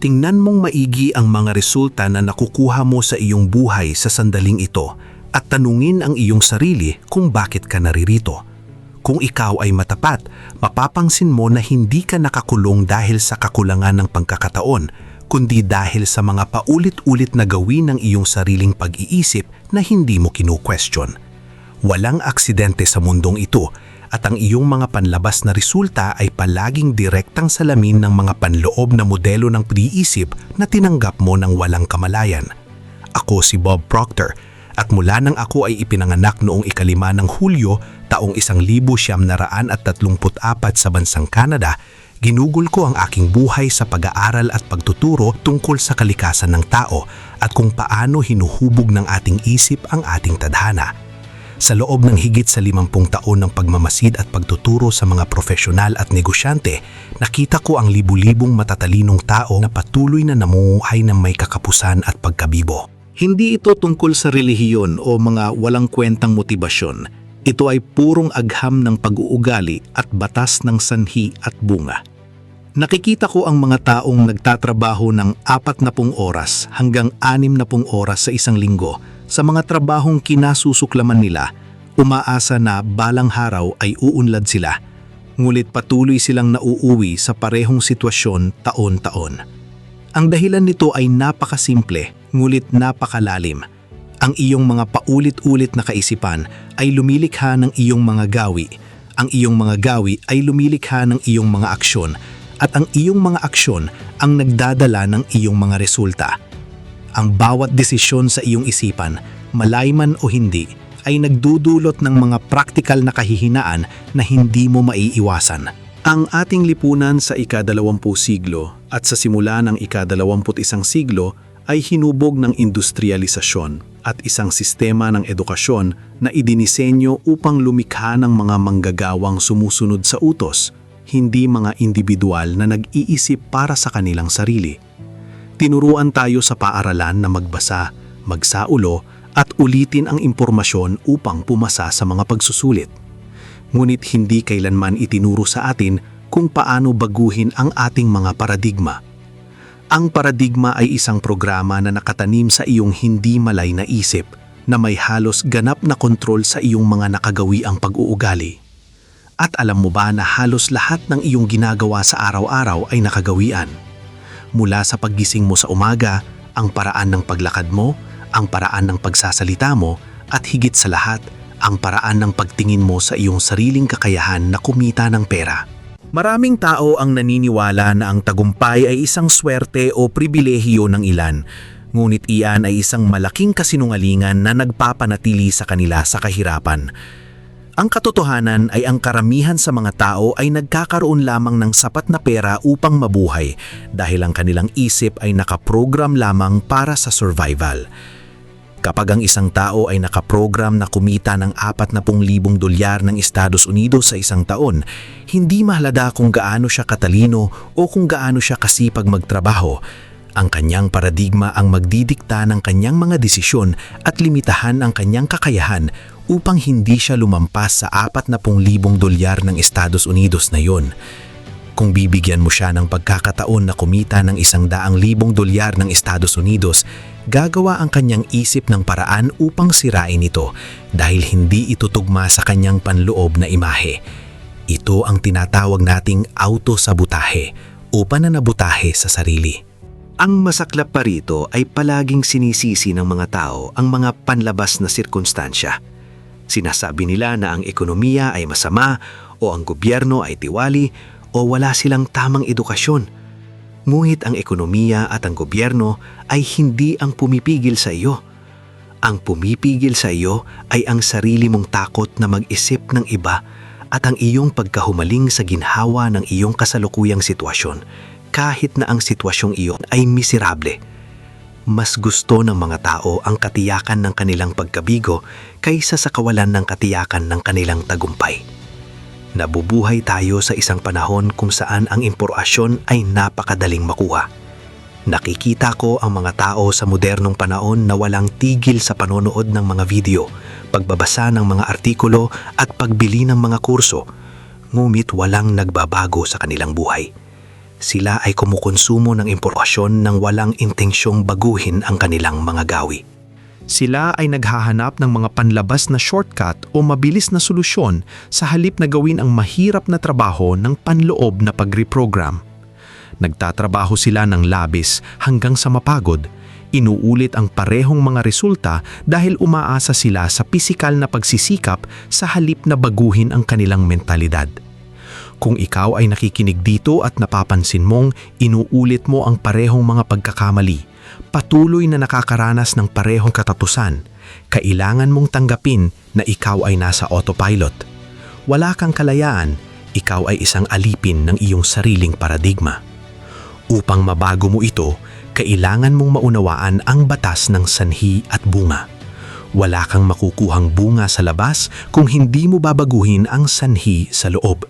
Tingnan mong maigi ang mga resulta na nakukuha mo sa iyong buhay sa sandaling ito at tanungin ang iyong sarili kung bakit ka naririto. Kung ikaw ay matapat, mapapansin mo na hindi ka nakakulong dahil sa kakulangan ng pagkakataon, kundi dahil sa mga paulit-ulit na gawin ng iyong sariling pag-iisip na hindi mo kinu-question. Walang aksidente sa mundong ito at ang iyong mga panlabas na resulta ay palaging direktang salamin ng mga panloob na modelo ng pag-iisip na tinanggap mo ng walang kamalayan. Ako si Bob Proctor at mula nang ako ay ipinanganak noong 5 ng Hulyo taong 1934 sa bansang Canada, ginugol ko ang aking buhay sa pag-aaral at pagtuturo tungkol sa kalikasan ng tao at kung paano hinuhubog ng ating isip ang ating tadhana. Sa loob ng higit sa 50 taon ng pagmamasid at pagtuturo sa mga profesional at negosyante, nakita ko ang libu-libong matatalinong tao na patuloy na namumuhay ng may kakapusan at pagkabibo. Hindi ito tungkol sa relihiyon o mga walang kwentang motibasyon. Ito ay purong agham ng pag-uugali at batas ng sanhi at bunga. Nakikita ko ang mga taong nagtatrabaho ng 40 oras hanggang 60 oras sa isang linggo sa mga trabahong kinasusuklaman nila, umaasa na balang araw ay uunlad sila. Ngulit patuloy silang nauuwi sa parehong sitwasyon taon-taon. Ang dahilan nito ay napakasimple, ngulit napakalalim. Ang iyong mga paulit-ulit na kaisipan ay lumilikha ng iyong mga gawi. Ang iyong mga gawi ay lumilikha ng iyong mga aksyon. At ang iyong mga aksyon ang nagdadala ng iyong mga resulta. Ang bawat desisyon sa iyong isipan, malay man o hindi, ay nagdudulot ng mga praktikal na kahihinaan na hindi mo maiiwasan. Ang ating lipunan sa ika-20 siglo at sa simula ng ika-21 siglo ay hinubog ng industrialisasyon at isang sistema ng edukasyon na idinisenyo upang lumikha ng mga manggagawang sumusunod sa utos, hindi mga individual na nag-iisip para sa kanilang sarili. Tinuruan tayo sa paaralan na magbasa, magsaulo at ulitin ang impormasyon upang pumasa sa mga pagsusulit. Ngunit hindi kailanman itinuro sa atin kung paano baguhin ang ating mga paradigma. Ang paradigma ay isang programa na nakatanim sa iyong hindi malay na isip na may halos ganap na kontrol sa iyong mga nakagawiang pag-uugali. At alam mo ba na halos lahat ng iyong ginagawa sa araw-araw ay nakagawian? Mula sa paggising mo sa umaga, ang paraan ng paglakad mo, ang paraan ng pagsasalita mo, at higit sa lahat, ang paraan ng pagtingin mo sa iyong sariling kakayahan na kumita ng pera. Maraming tao ang naniniwala na ang tagumpay ay isang swerte o pribilehiyo ng ilan, ngunit iyan ay isang malaking kasinungalingan na nagpapanatili sa kanila sa kahirapan. Ang katotohanan ay ang karamihan sa mga tao ay nagkakaroon lamang ng sapat na pera upang mabuhay dahil ang kanilang isip ay nakaprogram lamang para sa survival. Kapag ang isang tao ay nakaprogram na kumita ng $40,000 ng Estados Unidos sa isang taon, hindi mahalaga kung gaano siya katalino o kung gaano siya kasipag magtrabaho. Ang kanyang paradigma ang magdidikta ng kanyang mga desisyon at limitahan ang kanyang kakayahan upang hindi siya lumampas sa $40,000 ng Estados Unidos na yon. Kung bibigyan mo siya ng pagkakataon na kumita ng $100,000 ng Estados Unidos, gagawa ang kanyang isip ng paraan upang sirain ito dahil hindi ito tugma sa kanyang panloob na imahe. Ito ang tinatawag nating autosabotahe o pananabutahe sa sarili. Ang masaklap pa rito ay palaging sinisisi ng mga tao ang mga panlabas na sirkunstansya. Sinasabi nila na ang ekonomiya ay masama o ang gobyerno ay tiwali o wala silang tamang edukasyon. Ngunit ang ekonomiya at ang gobyerno ay hindi ang pumipigil sa iyo. Ang pumipigil sa iyo ay ang sarili mong takot na mag-isip ng iba at ang iyong pagkahumaling sa ginhawa ng iyong kasalukuyang sitwasyon kahit na ang sitwasyong iyon ay miserable. Mas gusto ng mga tao ang katiyakan ng kanilang pagkabigo kaysa sa kawalan ng katiyakan ng kanilang tagumpay. Nabubuhay tayo sa isang panahon kung saan ang impormasyon ay napakadaling makuha. Nakikita ko ang mga tao sa modernong panahon na walang tigil sa panonood ng mga video, pagbabasa ng mga artikulo at pagbili ng mga kurso, ngunit walang nagbabago sa kanilang buhay. Sila ay kumukonsumo ng impormasyon ng walang intensyong baguhin ang kanilang mga gawi. Sila ay naghahanap ng mga panlabas na shortcut o mabilis na solusyon sa halip na gawin ang mahirap na trabaho ng panloob na pag-reprogram. Nagtatrabaho sila ng labis hanggang sa mapagod. Inuulit ang parehong mga resulta dahil umaasa sila sa pisikal na pagsisikap sa halip na baguhin ang kanilang mentalidad. Kung ikaw ay nakikinig dito at napapansin mong inuulit mo ang parehong mga pagkakamali, patuloy na nakakaranas ng parehong katapusan, kailangan mong tanggapin na ikaw ay nasa autopilot. Wala kang kalayaan, ikaw ay isang alipin ng iyong sariling paradigma. Upang mabago mo ito, kailangan mong maunawaan ang batas ng sanhi at bunga. Wala kang makukuhang bunga sa labas kung hindi mo babaguhin ang sanhi sa loob.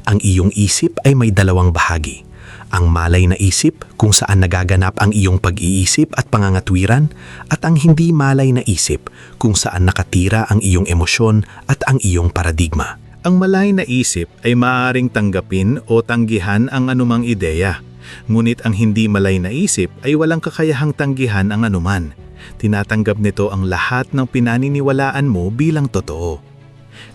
Ang iyong isip ay may dalawang bahagi. Ang malay na isip kung saan nagaganap ang iyong pag-iisip at pangangatwiran at ang hindi malay na isip kung saan nakatira ang iyong emosyon at ang iyong paradigma. Ang malay na isip ay maaaring tanggapin o tanggihan ang anumang ideya. Ngunit ang hindi malay na isip ay walang kakayahang tanggihan ang anuman. Tinatanggap nito ang lahat ng pinaniniwalaan mo bilang totoo.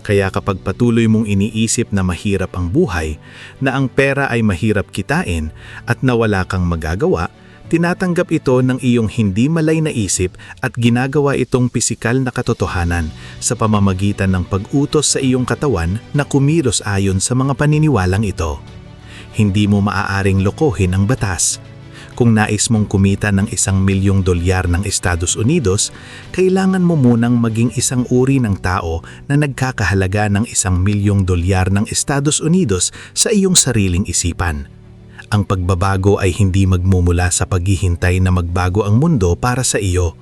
Kaya kapag patuloy mong iniisip na mahirap ang buhay, na ang pera ay mahirap kitain at na wala kang magagawa, tinatanggap ito ng iyong hindi malay na isip at ginagawa itong pisikal na katotohanan sa pamamagitan ng pag-utos sa iyong katawan na kumilos ayon sa mga paniniwalang ito. Hindi mo maaaring lokohin ang batas. Kung nais mong kumita ng $1,000,000 ng Estados Unidos, kailangan mo munang maging isang uri ng tao na nagkakahalaga ng $1,000,000 ng Estados Unidos sa iyong sariling isipan. Ang pagbabago ay hindi magmumula sa paghihintay na magbago ang mundo para sa iyo.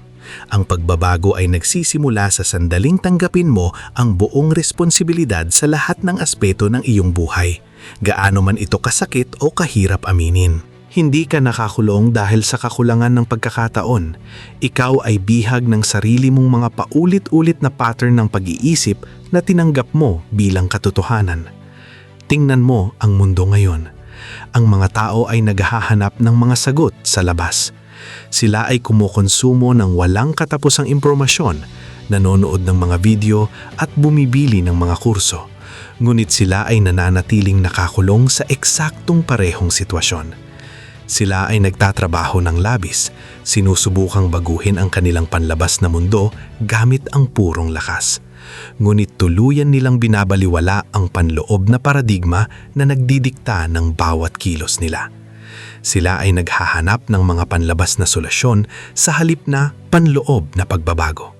Ang pagbabago ay nagsisimula sa sandaling tanggapin mo ang buong responsibilidad sa lahat ng aspeto ng iyong buhay, gaano man ito kasakit o kahirap aminin. Hindi ka nakakulong dahil sa kakulangan ng pagkakataon. Ikaw ay bihag ng sarili mong mga paulit-ulit na pattern ng pag-iisip na tinanggap mo bilang katotohanan. Tingnan mo ang mundo ngayon. Ang mga tao ay naghahanap ng mga sagot sa labas. Sila ay kumukonsumo ng walang katapusang impormasyon, nanonood ng mga video at bumibili ng mga kurso. Ngunit sila ay nananatiling nakakulong sa eksaktong parehong sitwasyon. Sila ay nagtatrabaho ng labis, sinusubukang baguhin ang kanilang panlabas na mundo gamit ang purong lakas. Ngunit tuluyan nilang binabaliwala ang panloob na paradigma na nagdidikta ng bawat kilos nila. Sila ay naghahanap ng mga panlabas na solusyon sa halip na panloob na pagbabago.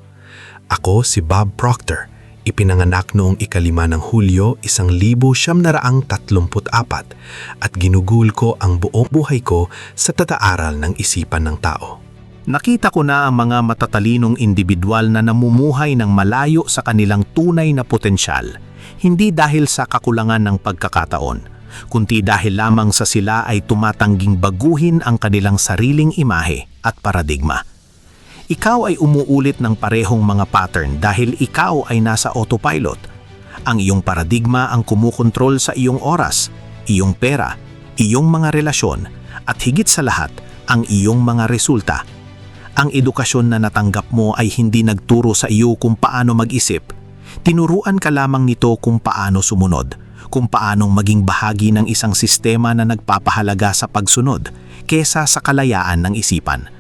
Ako si Bob Proctor. Ipinanganak noong 5 ng Hulyo 1934 at ginugol ko ang buong buhay ko sa tataaral ng isipan ng tao. Nakita ko na ang mga matatalinong individual na namumuhay ng malayo sa kanilang tunay na potensyal, hindi dahil sa kakulangan ng pagkakataon, kundi dahil lamang sa sila ay tumatangging baguhin ang kanilang sariling imahe at paradigma. Ikaw ay umuulit ng parehong mga pattern dahil ikaw ay nasa autopilot. Ang iyong paradigma ang kumukontrol sa iyong oras, iyong pera, iyong mga relasyon, at higit sa lahat, ang iyong mga resulta. Ang edukasyon na natanggap mo ay hindi nagturo sa iyo kung paano mag-isip. Tinuruan ka lamang nito kung paano sumunod, kung paanong maging bahagi ng isang sistema na nagpapahalaga sa pagsunod, kesa sa kalayaan ng isipan.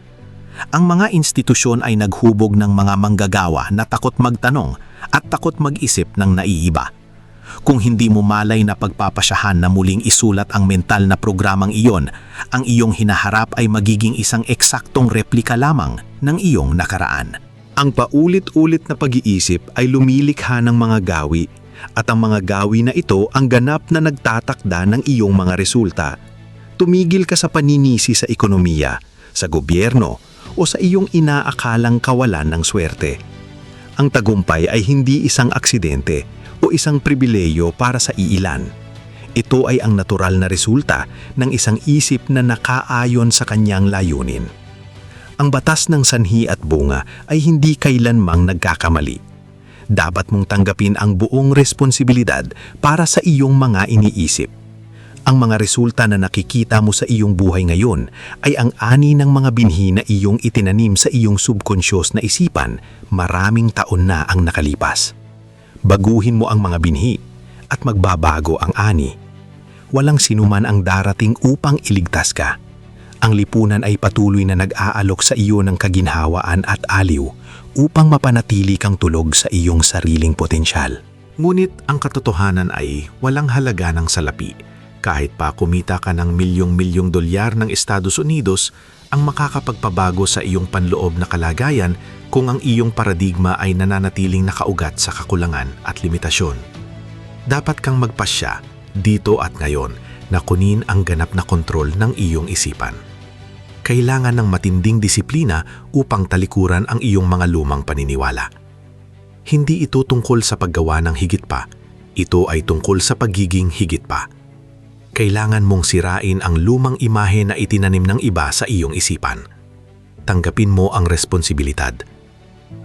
Ang mga institusyon ay naghubog ng mga manggagawa na takot magtanong at takot mag-isip ng naiiba. Kung hindi mo malay na pagpapasyahan na muling isulat ang mental na programang iyon, ang iyong hinaharap ay magiging isang eksaktong replika lamang ng iyong nakaraan. Ang paulit-ulit na pag-iisip ay lumilikha ng mga gawi, at ang mga gawi na ito ang ganap na nagtatakda ng iyong mga resulta. Tumigil ka sa paninisi sa ekonomiya, sa gobyerno, o sa iyong inaakalang kawalan ng swerte. Ang tagumpay ay hindi isang aksidente o isang pribileyo para sa iilan. Ito ay ang natural na resulta ng isang isip na nakaayon sa kanyang layunin. Ang batas ng sanhi at bunga ay hindi kailanmang nagkakamali. Dapat mong tanggapin ang buong responsibilidad para sa iyong mga iniisip. Ang mga resulta na nakikita mo sa iyong buhay ngayon ay ang ani ng mga binhi na iyong itinanim sa iyong subconscious na isipan maraming taon na ang nakalipas. Baguhin mo ang mga binhi at magbabago ang ani. Walang sinuman ang darating upang iligtas ka. Ang lipunan ay patuloy na nag-aalok sa iyo ng kaginhawaan at aliw upang mapanatili kang tulog sa iyong sariling potensyal. Ngunit ang katotohanan ay walang halaga ng salapi. Kahit pa kumita ka ng milyong-milyong dolyar ng Estados Unidos, ang makakapagpabago sa iyong panloob na kalagayan kung ang iyong paradigma ay nananatiling nakaugat sa kakulangan at limitasyon. Dapat kang magpasya, dito at ngayon, na kunin ang ganap na kontrol ng iyong isipan. Kailangan ng matinding disiplina upang talikuran ang iyong mga lumang paniniwala. Hindi ito tungkol sa paggawa ng higit pa, ito ay tungkol sa pagiging higit pa. Kailangan mong sirain ang lumang imahe na itinanim ng iba sa iyong isipan. Tanggapin mo ang responsibilidad.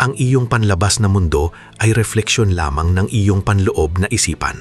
Ang iyong panlabas na mundo ay refleksyon lamang ng iyong panloob na isipan.